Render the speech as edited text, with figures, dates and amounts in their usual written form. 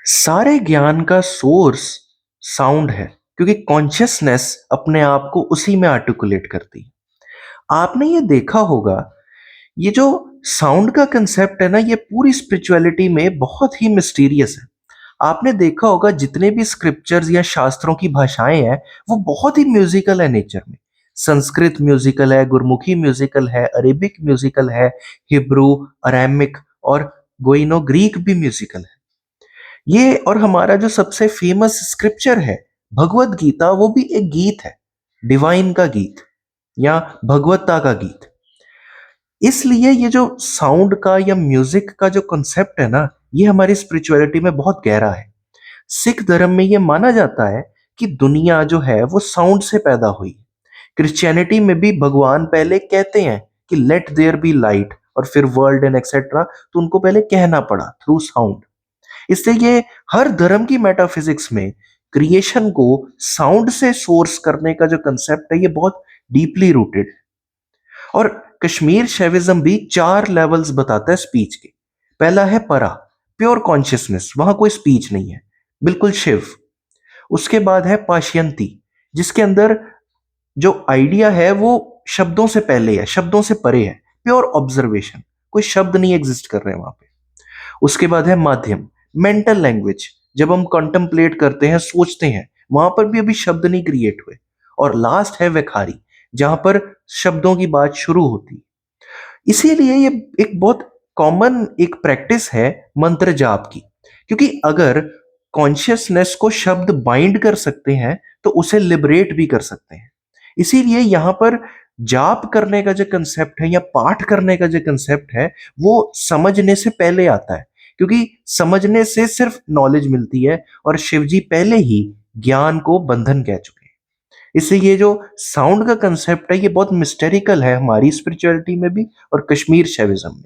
सारे ज्ञान का सोर्स साउंड है क्योंकि कॉन्शियसनेस अपने आप को उसी में आर्टिकुलेट करती है। आपने ये देखा होगा, ये जो साउंड का कंसेप्ट है ना, ये पूरी स्पिरिचुअलिटी में बहुत ही मिस्टीरियस है। आपने देखा होगा जितने भी स्क्रिप्चर्स या शास्त्रों की भाषाएं हैं, वो बहुत ही म्यूजिकल है नेचर में। संस्कृत म्यूजिकल है, गुरमुखी म्यूजिकल है, अरेबिक म्यूजिकल है, हिब्रू, अरामिक और गोइनो ग्रीक भी म्यूजिकल है। ये और हमारा जो सबसे फेमस स्क्रिप्चर है भगवत गीता, वो भी एक गीत है, डिवाइन का गीत या भगवत्ता का गीत। इसलिए ये जो साउंड का या म्यूजिक का जो कॉन्सेप्ट है ना, ये हमारी स्पिरिचुअलिटी में बहुत गहरा है। सिख धर्म में ये माना जाता है कि दुनिया जो है वो साउंड से पैदा हुई। क्रिश्चियनिटी में भी भगवान पहले कहते हैं कि लेट देयर बी लाइट, और फिर वर्ल्ड एंड एक्सेट्रा, तो उनको पहले कहना पड़ा थ्रू साउंड। इसलिए ये हर धर्म की मेटाफिजिक्स में क्रिएशन को साउंड से सोर्स करने का जो कंसेप्ट है, ये बहुत डीपली रूटेड है। और कश्मीर शैविज्म भी 4 लेवल्स बताता है स्पीच के। पहला है परा, प्योर कॉन्शियसनेस, वहां कोई स्पीच नहीं है, बिल्कुल शिव। उसके बाद है पाशयंती, जिसके अंदर जो आइडिया है वो शब्दों से पहले है, शब्दों से परे है, प्योर ऑब्जर्वेशन, कोई शब्द नहीं एग्जिस्ट कर रहे हैं वहां पे। उसके बाद है माध्यम, मेंटल लैंग्वेज, जब हम कॉन्टेम्पलेट करते हैं, सोचते हैं, वहां पर भी अभी शब्द नहीं क्रिएट हुए। और लास्ट है व्यखारी, जहां पर शब्दों की बात शुरू होती है। इसीलिए ये एक बहुत कॉमन एक प्रैक्टिस है मंत्र जाप की, क्योंकि अगर कॉन्शियसनेस को शब्द बाइंड कर सकते हैं तो उसे लिबरेट भी कर सकते हैं। इसीलिए यहाँ पर जाप करने का जो कंसेप्ट है या पाठ करने का जो कंसेप्ट है, वो समझने से पहले आता है, क्योंकि समझने से सिर्फ नॉलेज मिलती है और शिवजी पहले ही ज्ञान को बंधन कह चुके हैं। इससे ये जो साउंड का कंसेप्ट है, ये बहुत मिस्टेरिकल है हमारी स्पिरिचुअलिटी में भी और कश्मीर शैविज्म में।